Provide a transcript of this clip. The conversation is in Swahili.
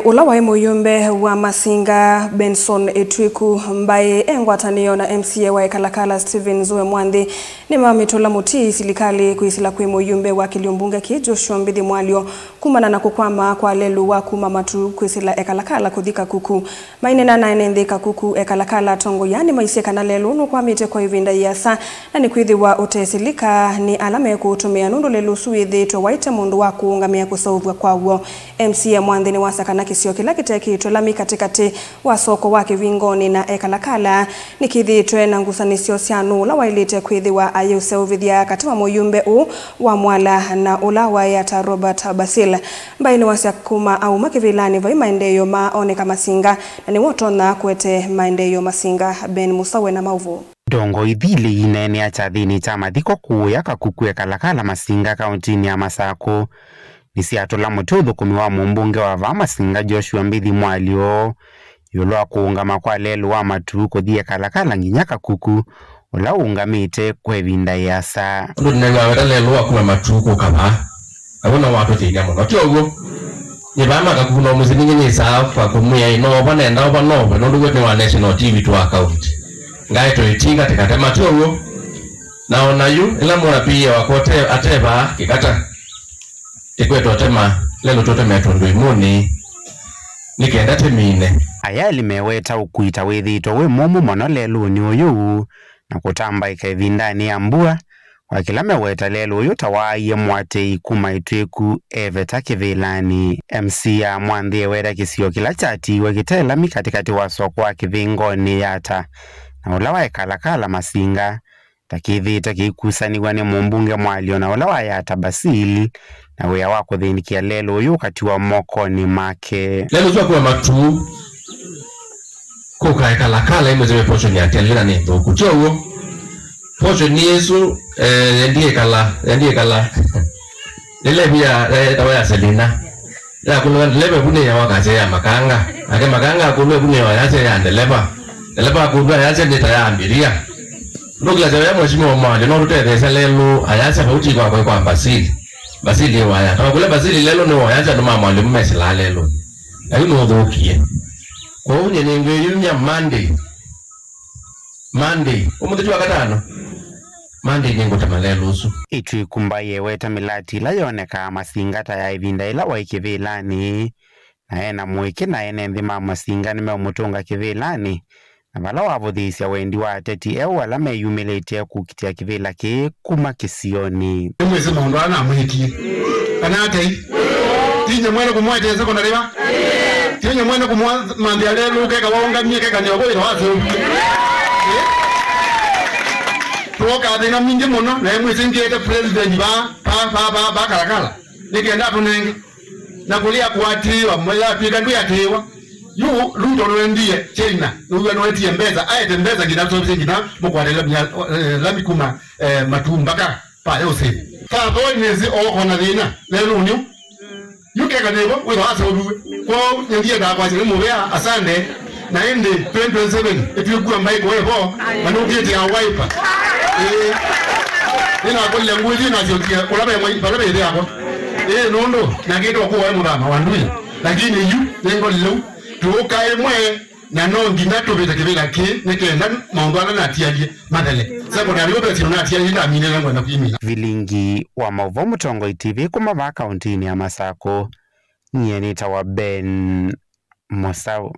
Ulawa muyumbe wa Masinga Benson Etwiku mbaye engwatanio na MCA wa Ekalakala Stephen Zoe Mwandi ni mamitola muti silikali kuisila kwe muyumbe wa Kiliumbunga ki Joshua Mbidi Mwalio kumana na kukwama kwa lelu wa kumamatu kuisila Ekalakala kudhika kuku mainena na enendeka kuku Ekalakala tongo yani maiseka na lelu no kwa mite kwa hivinda yasa na ni kuidhi wa utesilika ni alame kutumia nundu lelu suithi to waita mundu wa kuungamia kusauva kwa uo MCA Mwandi ni wasaka na kisio kila kiteki itolami katikati wa soko wake vingoni na Ekalakala nikithitwe na ngusanisio sianu la wailite kwithi wa ayuse uvithia katima muyumbe wa Mwala na ulawa ya Robert Basil mbaini wasiakuma au makivilani vai maendeyo maoneka Masinga na ni wotona kwete maendeyo Masinga Ben Musawe na Mauvu. Dongo idhili inene ya chathini chama dhiko kuya kakuku Ekalakala Masinga kauntini ya Masako nisiatola mutudhu kumiwa mbunge wa Masinga Joshua Mbidi Mwalio yulwa kuungama kwa lelu wa matu kodhi Ekalakala nginyaka kuku ula ungamite kwevinda yasa nunenga weta lelu wa kuma matu kama abona watu tinyamo notiogo nibama kakuno muziningi nisa fa kumuya ino banenda banobe nonduwe ni wa national TV to account ngaito itinga tikate matogo naona yu ila mwana pia wakote ateba kikata tikwetu atema lelo totema tondo imuni nikenda temine aya limeweta ukuita wethito we mumu mono lelu ni uyu na kutamba ikevindani ya mbua wakila meweta lelu uyu tawaye mwate ikuma Etwiku eveta kivilani MC ya Mwandi weda kisio kila chati wakitela mikatikati wa soko wa kivingoni yata na ulawa Ekalakala Masinga takithita kikusaniwa ni mbunge Mwalio na ulawa yata Basil na wea wako dhinikia lelo yu katiwa mokoni make lelo zwa kwa matu kuka Ekalakala imwezewe posho ni atelina ni ndo kuchogo posho ni yesu ndiye kala lele pia tawaya Selina ya kuna lebe kune ya wakaze ya makanga ake makanga kune kune ya yase ya ndeleba kune yase ni tayambiria nukila zewe ya mweshimo mwali norute dhesa lelo ayase hauti kwa Basili waya kama kule Basili lelo ni waya numa mwalimu mesila lelo lakini udhukie kwa unye ninge yunya Monday umutujua katano Monday ningo tamalelo usu Etwiku mbaye weta milati la yoneka Masinga taya ivinda ila waikivilani na ena mweke na ene ndhima Masinga nime umutunga kivilani na vala wavudhisya wendi wa teti wala meyumilete kukitia kivila ki kuma kisioni mwezi maundu ana mwiti kanatei tinye mwene kumwete sekondari ba tinye mwene kumwambia lelu keka waungamie keka nyogo ino wazo tuoka adina mingi muno na mwezi ngete president ba Kalakala nikenda tunenge na kulia kuatiwa mwela pika ndu yatiwa yu luto lwendiye China nuwe noetie mbeza ayete mbeza ngina tsobise ngina mukwale lambi kuma matumbaka pa yose ka boinezi okona dina lelo nyu yukeka nebo we wase obuwe ko ndiye da kwa chile mubea asande na ende 2027 Etwiku ambaye ko ebo manukie ya wiper ina kolle ngudi na jokia kulabe mwe balabe ile yako nondo na kitu kwa mudama wandui lakini yu lengo leo tuoka emwe na nongi natobeta kibela ke nekenda maungana na tiaje madale sako na yote tuna tiaje na mine langu na kuimila vilingi wa Mauvu Tongo TV kuma ba kauntini ya Masako niye nita wa Ben Musawe.